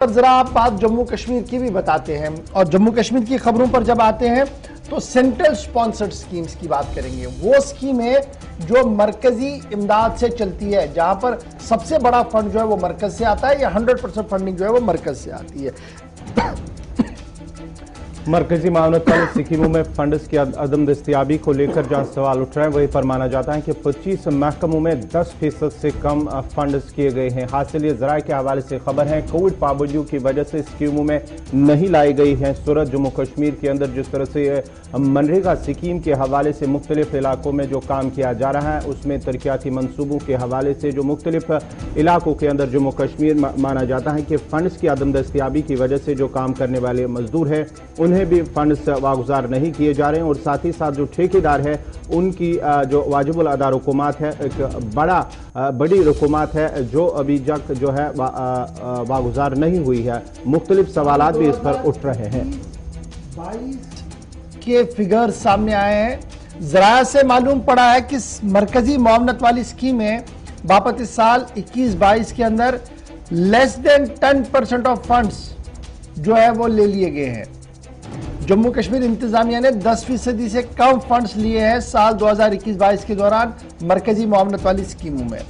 पर जरा आप बात जम्मू कश्मीर की भी बताते हैं और जम्मू कश्मीर की खबरों पर जब आते हैं तो सेंट्रल स्पॉन्सर्ड स्कीम्स की बात करेंगे। वो स्कीमें जो मरकजी इमदाद से चलती है, जहां पर सबसे बड़ा फंड जो है वो मरकज से आता है या 100% फंडिंग जो है वो मरकज से आती है। मरकजी मामलत वाली स्कीमों में फंड्स की अदम दस्तियाबी को लेकर जहां सवाल उठ रहे हैं वहीं पर माना जाता है कि 25 महकमों में 10% से कम फंड्स किए गए हैं। हासिल ये ज़राए के हवाले से खबर है, कोविड पाबंदियों की वजह से स्कीमों में नहीं लाई गई है सूरत। जम्मू कश्मीर के अंदर जिस तरह से मनरेगा स्कीम के हवाले से मुख्तलिफ इलाकों में जो काम किया जा रहा है उसमें तरक्याती मनसूबों के हवाले से जो मुख्तलिफ इलाकों के अंदर जम्मू कश्मीर माना जाता है कि फंड्स की अदम दस्तियाबी की वजह से जो काम करने वाले मजदूर हैं उन्हें भी फंड्स वागुजार नहीं किए जा रहे हैं और साथ ही साथ जो ठेकेदार है उनकी जो वाजिबुल अदा रकूमात है, एक बड़ी रकूमात है जो अभी तक जो है वागुजार नहीं हुई है। मुख्तलिफ सवालात भी इस पर उठ रहे हैं। 22 के फिगर सामने आए हैं। जरा से मालूम पड़ा है कि मरकजी मुआवनत वाली स्कीमें बापत इस साल 21-22 के अंदर लेस देन 10% ऑफ फंड्स जो है वो ले लिए गए हैं। जम्मू कश्मीर इंतजामिया ने 10% से कम फंड्स लिए हैं साल 2021-22 के दौरान मरकजी मुआवनत वाली स्कीमों में।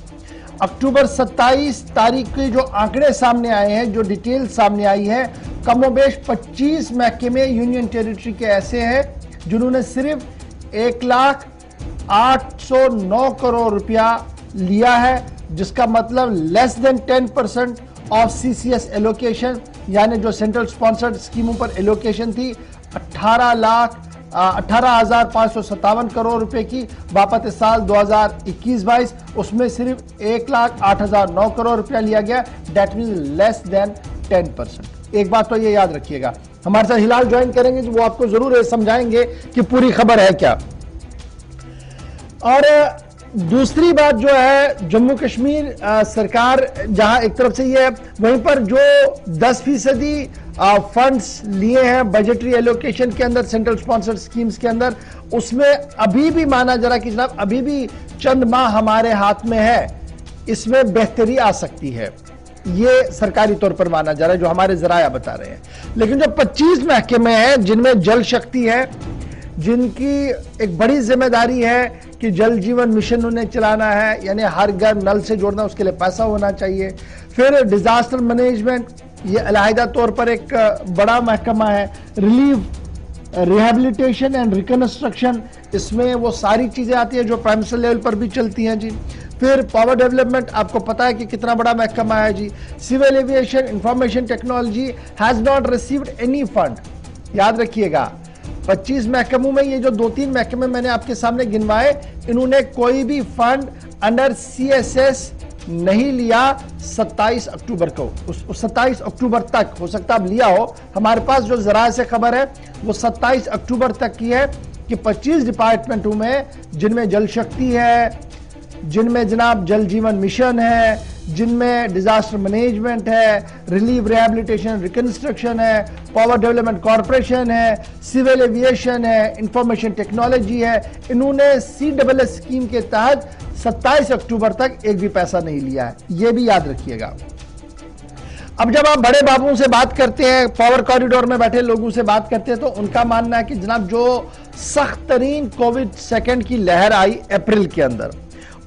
अक्टूबर 27 तारीख के जो आंकड़े सामने आए हैं, जो डिटेल सामने आई है, कमोबेश 25 महकमे यूनियन टेरिटरी के ऐसे हैं जिन्होंने सिर्फ 1,0809 करोड़ रुपया लिया है, जिसका मतलब less than 10% of CCS allocation, यानी जो सेंट्रल स्पॉन्सर्ड स्कीमों पर एलोकेशन थी 18,557 करोड़ रुपए की बापत साल 2021-22, उसमें सिर्फ 1,08,009 करोड़ रुपया लिया गया। That mean less than 10%। एक बात तो ये याद रखिएगा। हमारे साथ हिलाल ज्वाइन करेंगे जो वो आपको जरूर ये समझाएंगे कि पूरी खबर है क्या। और दूसरी बात जो है, जम्मू कश्मीर सरकार जहां एक तरफ से ये है, वहीं पर जो 10% फंड्स लिए हैं बजटरी एलोकेशन के अंदर सेंट्रल स्पॉन्सर्ड स्कीम्स के अंदर, उसमें अभी भी माना जा रहा कि जनाब अभी भी चंद माह हमारे हाथ में है, इसमें बेहतरी आ सकती है। ये सरकारी तौर पर माना जा रहा है जो हमारे जराया बता रहे हैं। लेकिन जो 25 महकमे हैं जिनमें जल शक्ति है, जिनकी एक बड़ी जिम्मेदारी है कि जल जीवन मिशन उन्हें चलाना है, यानी हर घर नल से जोड़ना, उसके लिए पैसा होना चाहिए। फिर डिजास्टर मैनेजमेंट, ये अलहदा तौर पर एक बड़ा महकमा है। रिलीफ, रिहेबिलिटेशन एंड रिकंस्ट्रक्शन, इसमें वो सारी चीजें आती हैं जो प्राइम मिनिस्टर लेवल पर भी चलती हैं जी। फिर पावर डेवलपमेंट, आपको पता है कि कितना बड़ा महकमा है जी। Civil aviation, information technology has not received any fund. याद रखिएगा 25 महकमों में ये जो 2-3 महकमे मैंने आपके सामने गिनवाए, इन्होंने कोई भी फंड अंडर CSS नहीं लिया 27 अक्टूबर को। उस 27 अक्टूबर तक हो सकता है अब लिया हो। हमारे पास जो जरा से खबर है वो 27 अक्टूबर तक की है कि 25 डिपार्टमेंटों में, जिनमें जल शक्ति है, जिनमें जनाब जल जीवन मिशन है, जिनमें डिजास्टर मैनेजमेंट है, रिलीफ रिहेबिलिटेशन रिकंस्ट्रक्शन है, पावर डेवलपमेंट कॉर्पोरेशन है, सिविल एविएशन है, इंफॉर्मेशन टेक्नोलॉजी है, इन्होंने CSS स्कीम के तहत 27 अक्टूबर तक एक भी पैसा नहीं लिया है। यह भी याद रखिएगा। अब जब आप बड़े बाबुओं से बात करते हैं, पावर कॉरिडोर में बैठे लोगों से बात करते हैं, तो उनका मानना है कि जनाब जो सख्त तरीन कोविड सेकेंड की लहर आई अप्रैल के अंदर,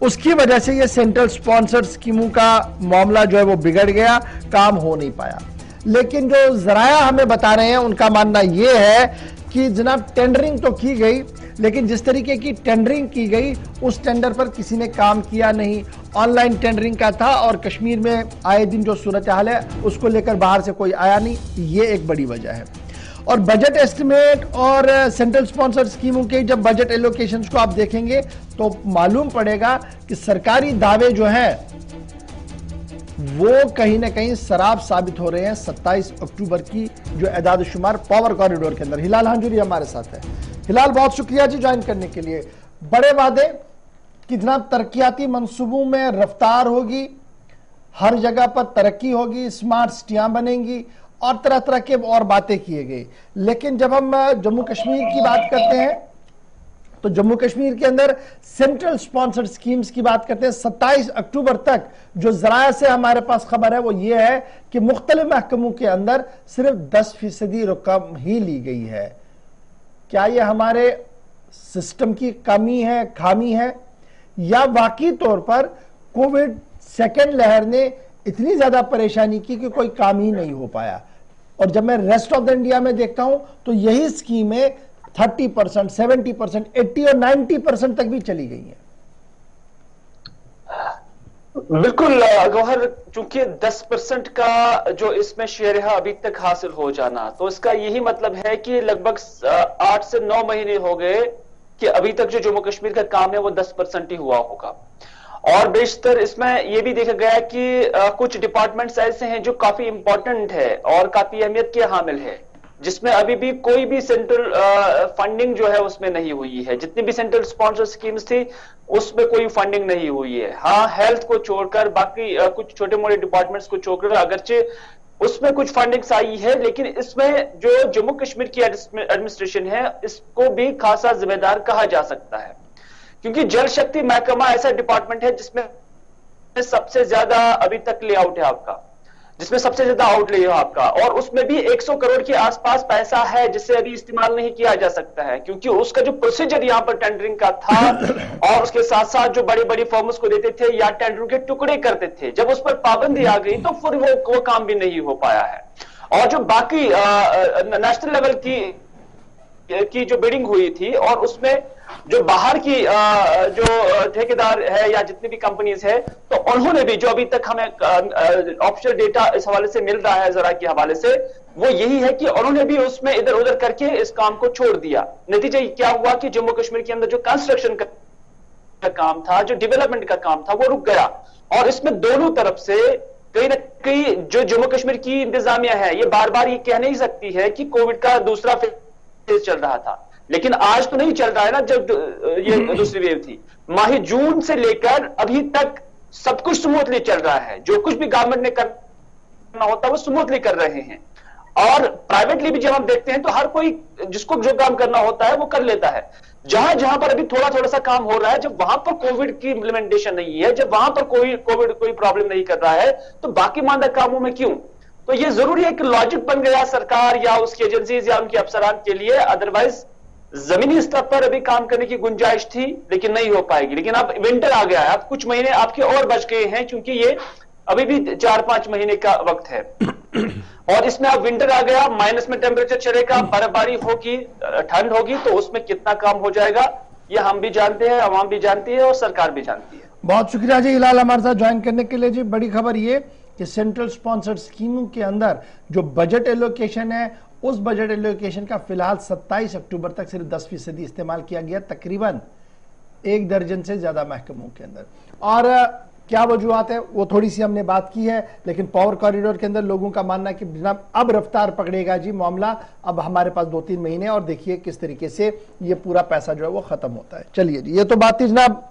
उसकी वजह से ये सेंट्रल स्पॉन्सर्ड स्कीमों का मामला जो है वो बिगड़ गया, काम हो नहीं पाया। लेकिन जो जराया हमें बता रहे हैं उनका मानना ये है कि जनाब टेंडरिंग तो की गई, लेकिन जिस तरीके की टेंडरिंग की गई उस टेंडर पर किसी ने काम किया नहीं। ऑनलाइन टेंडरिंग का था और कश्मीर में आए दिन जो सूरत हाल है उसको लेकर बाहर से कोई आया नहीं, ये एक बड़ी वजह है। और बजट एस्टिमेट और सेंट्रल स्पॉन्सर्ड स्कीमों के जब बजट एलोकेशंस को आप देखेंगे तो मालूम पड़ेगा कि सरकारी दावे जो हैं वो कहीं ना कहीं शराब साबित हो रहे हैं। 27 अक्टूबर की जो एदाद शुमार पावर कॉरिडोर के अंदर, हिलाल हांजुरी हमारे साथ है। हिलाल, बहुत शुक्रिया जी ज्वाइन करने के लिए। बड़े वादे कि जनाब तरक्याती मंसूबों में रफ्तार होगी, हर जगह पर तरक्की होगी, स्मार्ट सिटियां बनेंगी और तरह तरह के और बातें किए गई। लेकिन जब हम जम्मू कश्मीर की बात करते हैं तो जम्मू कश्मीर के अंदर सेंट्रल स्पॉन्सर्ड स्कीम्स की बात करते हैं। 27 अक्टूबर तक जो जराया से हमारे पास खबर है वो ये है कि मुख्तलिफ महकमों के अंदर सिर्फ 10% रकम ही ली गई है। क्या ये हमारे सिस्टम की कमी है, खामी है, या वाकई तौर पर कोविड सेकेंड लहर ने इतनी ज्यादा परेशानी की कि कोई काम ही नहीं हो पाया? और जब मैं रेस्ट ऑफ द इंडिया में देखता हूं तो यही स्कीमें 30%, 70%, 80 और 90% तक भी चली गई हैं। बिल्कुल गौहर, चूंकि 10% का जो इसमें शेयर है अभी तक हासिल हो जाना, तो इसका यही मतलब है कि लगभग 8 से 9 महीने हो गए कि अभी तक जो जम्मू कश्मीर का काम है वो 10% ही हुआ होगा। और बेशतर इसमें यह भी देखा गया कि कुछ डिपार्टमेंट्स ऐसे हैं जो काफी इंपॉर्टेंट है और काफी अहमियत के हामिल है, जिसमें अभी भी कोई भी सेंट्रल फंडिंग जो है उसमें नहीं हुई है। जितनी भी सेंट्रल स्पॉन्सर स्कीम्स थी उसमें कोई फंडिंग नहीं हुई है। हाँ, हेल्थ को छोड़कर बाकी कुछ छोटे मोटे डिपार्टमेंट्स को छोड़कर अगरचे उसमें कुछ फंडिंग्स आई है, लेकिन इसमें जो जम्मू कश्मीर की एडमिनिस्ट्रेशन है इसको भी खासा जिम्मेदार कहा जा सकता है, क्योंकि जल शक्ति महकमा ऐसा डिपार्टमेंट है जिसमें सबसे ज्यादा अभी तक लेआउट है आपका, जिसमें सबसे ज्यादा आउटले है आपका, और उसमें भी 100 करोड़ के आसपास पैसा है जिसे अभी इस्तेमाल नहीं किया जा सकता है, क्योंकि उसका जो प्रोसीजर यहां पर टेंडरिंग का था और उसके साथ साथ जो बड़ी बड़ी फर्म्स को देते थे या टेंडरों के टुकड़े करते थे, जब उस पर पाबंदी आ गई तो फिर वो काम भी नहीं हो पाया है। और जो बाकी नेशनल लेवल की जो बिडिंग हुई थी और उसमें जो बाहर की जो ठेकेदार है या जितनी भी कंपनीज है, तो उन्होंने भी जो अभी तक हमें ऑफिशियल डेटा इस हवाले से मिल रहा है जरा के हवाले से, वो यही है कि उन्होंने भी उसमें इधर उधर करके इस काम को छोड़ दिया। नतीजा क्या हुआ कि जम्मू कश्मीर के अंदर जो कंस्ट्रक्शन का काम था, जो डेवलपमेंट का काम था, वो रुक गया। और इसमें दोनों तरफ से कहीं ना कहीं जो जम्मू कश्मीर की इंतजामिया है ये बार बार ये कह नहीं सकती है कि कोविड का दूसरा फेज चल रहा था, लेकिन आज तो नहीं चल रहा है ना। जब ये दूसरी वेव थी, माह जून से लेकर अभी तक सब कुछ स्मूथली चल रहा है। जो कुछ भी गवर्नमेंट ने करना होता है वो स्मूथली कर रहे हैं। और प्राइवेटली भी जब हम देखते हैं तो हर कोई जिसको जो काम करना होता है वो कर लेता है। जहां जहां पर अभी थोड़ा थोड़ा सा काम हो रहा है, जब वहां पर कोविड की इंप्लीमेंटेशन नहीं है, जब वहां पर कोई प्रॉब्लम नहीं कर रहा है, तो बाकी मानदा कामों में क्यों? तो ये जरूरी है कि लॉजिक बन गया सरकार या उसकी एजेंसीज या उनके अफसरान के लिए। अदरवाइज जमीनी स्तर पर अभी काम करने की गुंजाइश थी लेकिन नहीं हो पाएगी। लेकिन अब विंटर आ गया है, अब कुछ महीने आपके और बच गए हैं, क्योंकि ये अभी भी 4-5 महीने का वक्त है। और इसमें अब विंटर आ गया, माइनस में टेम्परेचर चलेगा, बर्फबारी होगी, ठंड होगी, तो उसमें कितना काम हो जाएगा ये हम भी जानते हैं, आवाम भी जानती है और सरकार भी जानती है। बहुत शुक्रिया जी हिलाल हमारे साथ ज्वाइन करने के लिए। जी, बड़ी खबर ये कि सेंट्रल स्पॉन्सर्ड स्कीमों के अंदर जो बजट एलोकेशन है, उस बजट एलोकेशन का फिलहाल 27 अक्टूबर तक सिर्फ 10% इस्तेमाल किया गया, तकरीबन 1 दर्जन से ज्यादा महकमों के अंदर। और क्या वजूहत है वो थोड़ी सी हमने बात की है, लेकिन पावर कॉरिडोर के अंदर लोगों का मानना है कि जनाब अब रफ्तार पकड़ेगा जी मामला, अब हमारे पास 2-3 महीने और देखिए किस तरीके से ये पूरा पैसा जो है वो खत्म होता है। चलिए जी, ये तो बात थी जनाब